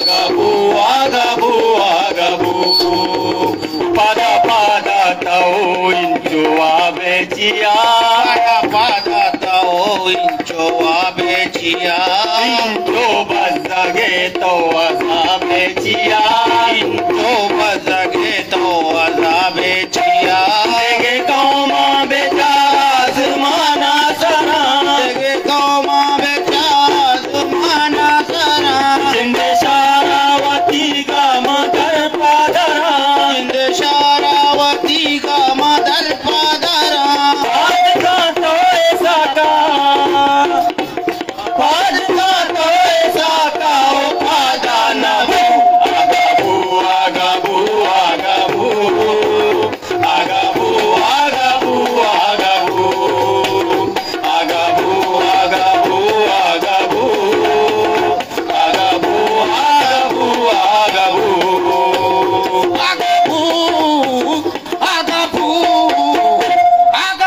Agabu, agabu, agabu. Pada pada tau injo abejia. Pada tau injo abejia. Injo bazage tau abejia. Injo bazage tau abejia. Dege kauma beta zamana sara. Dege kauma beta zamana sara. Jinde sharawati ka madar padara. Jinde sharawati ka madar padara. Padka to aisa ka. Padka to aisa ka. O padana bu. Agabu, agabu, agabu. Agabu, agabu, agabu. Agabu, agabu, agabu. Agabu, agabu, agabu.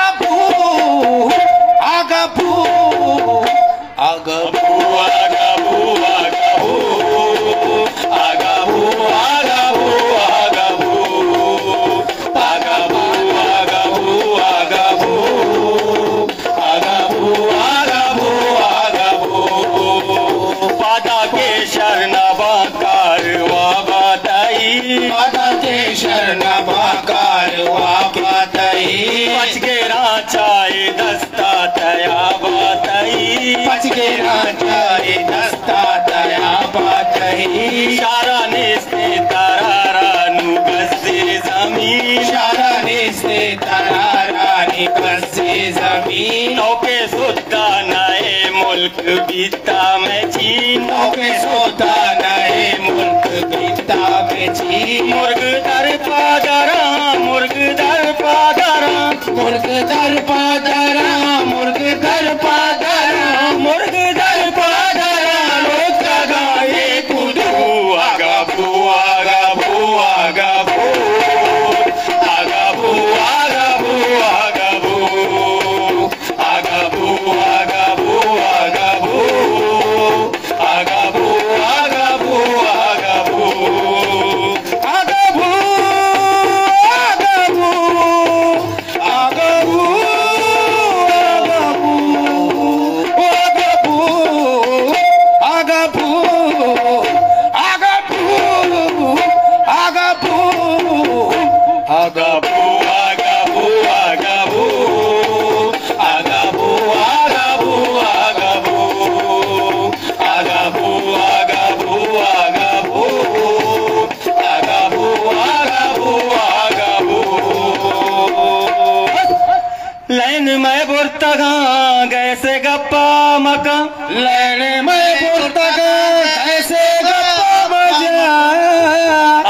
Agabu, agabu, agabu. Agabu, agabu, agabu. Agabu, agabu, agabu. Agabu, agabu, agabu. Agabu, agabu, agabu. Pada ke sharnaba karwa batai. Pada ke sharnaba karwa batai. Pach ke rachaye dasta taya batai. Pach ke rachaye dasta taya batai. Sharane se tararanu gasse zamin. Sharane se tararani gasse zamin. Nauke sutta nae mulk bitta mein cheen. Nauke sutta nae mulk bitta mein cheen. Murg dar padara, murg dar padara. Murg dar padara, murg dar padara. Murg dar padara, lok gaye kudu. Agabu, agabu, agabu. Agabu, agabu, agabu. Agabu, agabu, agabu. Agabu, agabu, agabu. Agabu, agabu. Agabu, agabu. Agabu, agabu, agabu. Agabu, agabu, agabu. Agabu, agabu, agabu. Agabu, agabu, agabu. Line में बुर्तगा कैसे गप्पा मका. Line में बुर्तगा कैसे गप्पा मजा.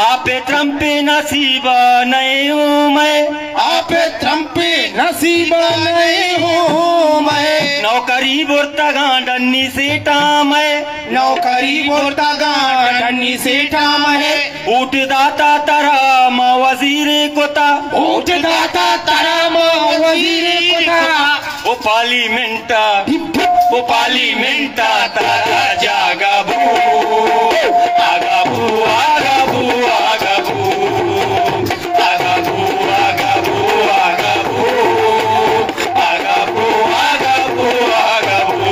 आपे ट्रम्पे नसीबा नहीं हूँ मैं. आपे ट्रम्पे नसीबा नहीं हूँ मैं. नौकरी बुर्तगा डन्नी सेठा मैं. नौकरी बुर्तगा डन्नी सेठा मैं. ऊट दाता तरा मा वजीर कोता. ऊट दाता तरा मा वजीर कोता. ओ पार्लिमेंटा तारा जागाबू. आगाबू, आगाबू, आगाबू. Agabu, agabu, agabu. Agabu, agabu, agabu.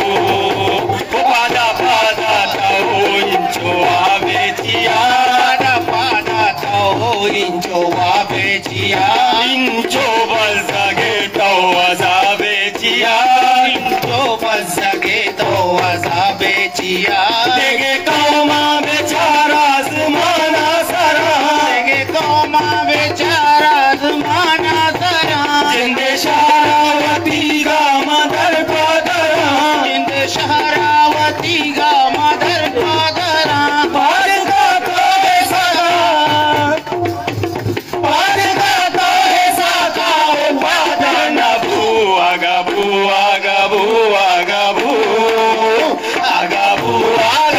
Pada pada tau injo abejia. Pada pada tau injo abejia. Injo bazage tau azabejia. Injo bazage tau azabejia. Dege kauma bechara zamana sara. Dege kauma bechara zamana sara. Jinde sharawati ga madar padara. Jinde sharawati ga madar padara. Padga to aisa ka. Padga to aisa ka. Padana bu. Agabu, agabu, agabu. Agabu, agabu.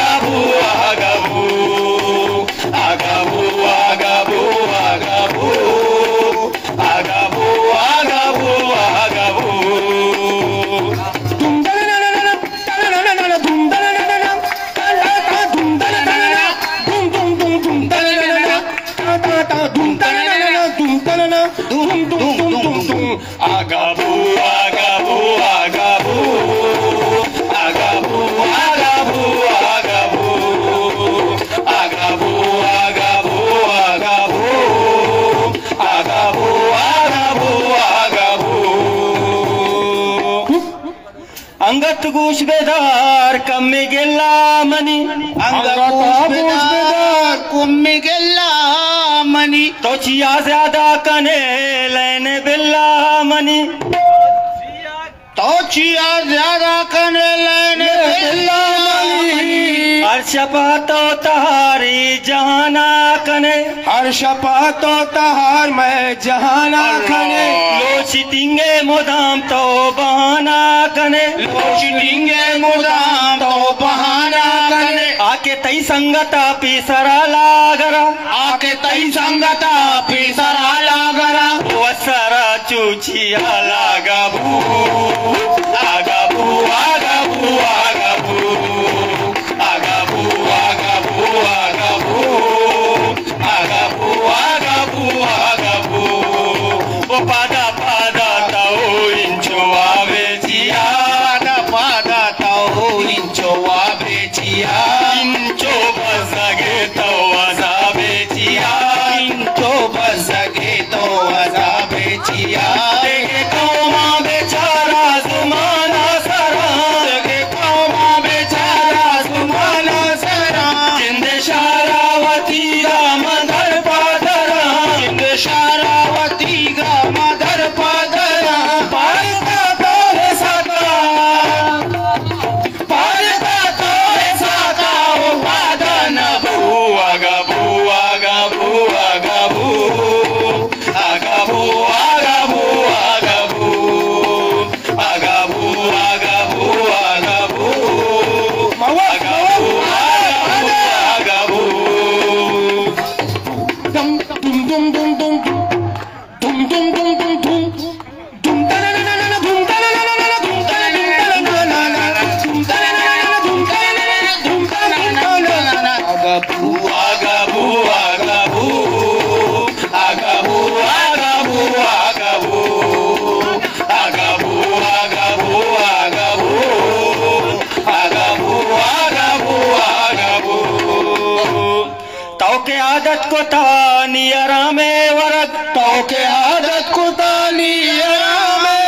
Agabu, agabu, agabu, agabu, agabu, agabu, agabu, agabu, agabu, agabu, agabu, agabu. Angat gush bedar kamme gella mani. Angat gush bedar kamme gella mani. Tochiya zyada kane lene billa mani. Tochiya zyada kane lene billa mani. Arshpato tahari jahana kane. Arshpato tahar mein jahana kane. Lochitinge modam to bahana kane. Lochitinge modam to bahana kane. Aake tai sangata pisara lagara. Aake tai sangata pisara lagara. Wasara chuchiya lagabu. Agabu, agabu, agabu. Agabu, agabu, agabu. Agabu, agabu, agabu. O pada pada tau incho aveciya. Pada pada tau incho aveciya. Incho basage tau azabeciya. Incho basage tau azabeciya. Dege kauma bechara zumana sara. Dege kauma bechara zumana sara. Jinde sharawati ga madar padara. Jinde sharawati ga madar padara. Parta tore saka. Parta tore saka. O padana bu agabu agabu agabu. Agabu agabu agabu. Agabu agabu agabu. Agabu agabu agabu. Dum dum dum dum dum. Dum dum dum dum dum. Dum da na na na na dum da na na na na dum da na na na na na dum da na na na dum da na na na dum da na na na. Agabu agabu agabu. Agabu agabu agabu. Agabu agabu agabu. Agabu agabu agabu. तौके आदत को तानियरा में वरद. तौके आदत को तानियरा में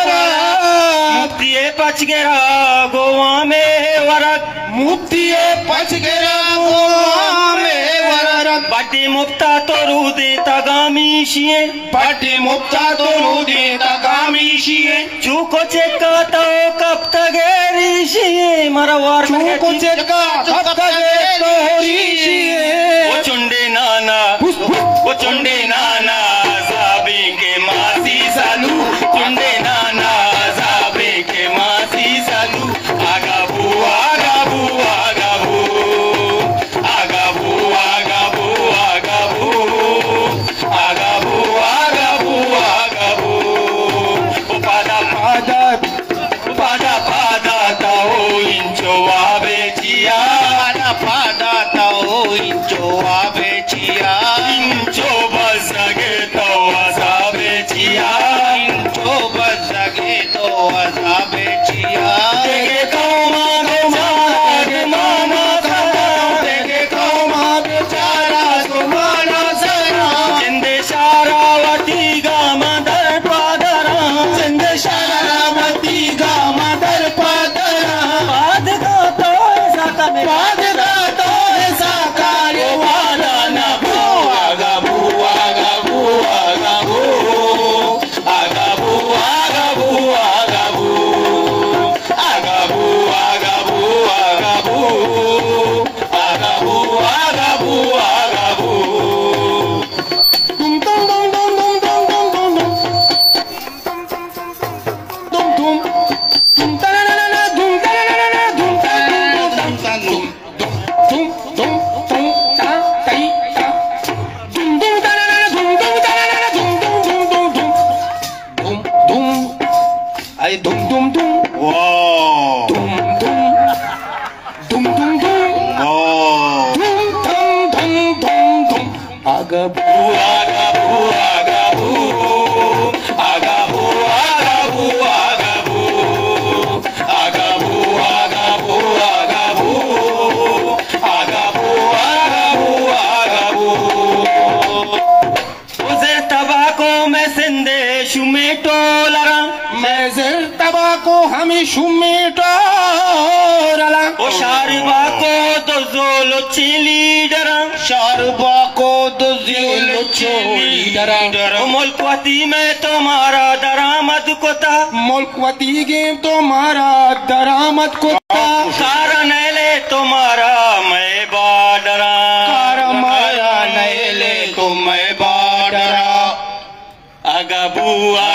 वरद. मुक्तिये पच गेरा गोवा में वरद. मुक्तिये पच गेरा गोवा में वरद. बटी मुक्ता तो रूदे तगामी शिये. बटी मुक्ता तो रूदे तगामी शिये. चूको चेका तो कब तगेरी शिये. मरवार चूको चेका कब तगेरी शिये. वो चुंडे नाना. वो चुंडे नाना जाबे के मासी सालू. चुंडे नाना जाबे के मासी सालू. आगाबू आगाबू आगाबू. आगाबू आगाबू आगाबू. आगाबू आगाबू आगाबू. पादा पादा पादा पादा ताओ इंचो आबेचिया. पादा पादा ताओ इंचो आबेचिया. इंचो बसगे तो असाबेचिया. इंचो बसगे तो असाबेचिया. देखे कौमा बेचारा माना सरा. देखे कौमा बेचारा माना सरा. जिंदे शारावती गा मदर पादरा. जिंदे शारावती गा मदर पादरा. बाद का तो ऐसा कमे. बाद का तो ऐसा कार्य वाला न भो. आगाबू आगाबू आगाबू. आगाबू आगाबू आगाबू. आगाबू आगाबू आगाबू. आगाबू आगाबू आगाबू. Dum dum dum dum dum dum dum dum dum. Dum dum. Dum da na na na dum da na na na dum da dum dum dum dum dum dum da dai da. Dum dum da na na dum dum da na na dum dum dum dum dum. Dum dum. Ay dum dum dum. Wow. Dum dum. Dum dum dum. Wow. Dum dum dum dum dum. Agabu agabu agabu. Agabu hami shumitorala o sharba ko do zolo chilidara sharba ko do zolo chilidara o mulkwati mein tumhara daramad ko tha mulkwati ge tumhara daramad ko tha karan le tumhara main badara karamaya nele tumhe badara aga bua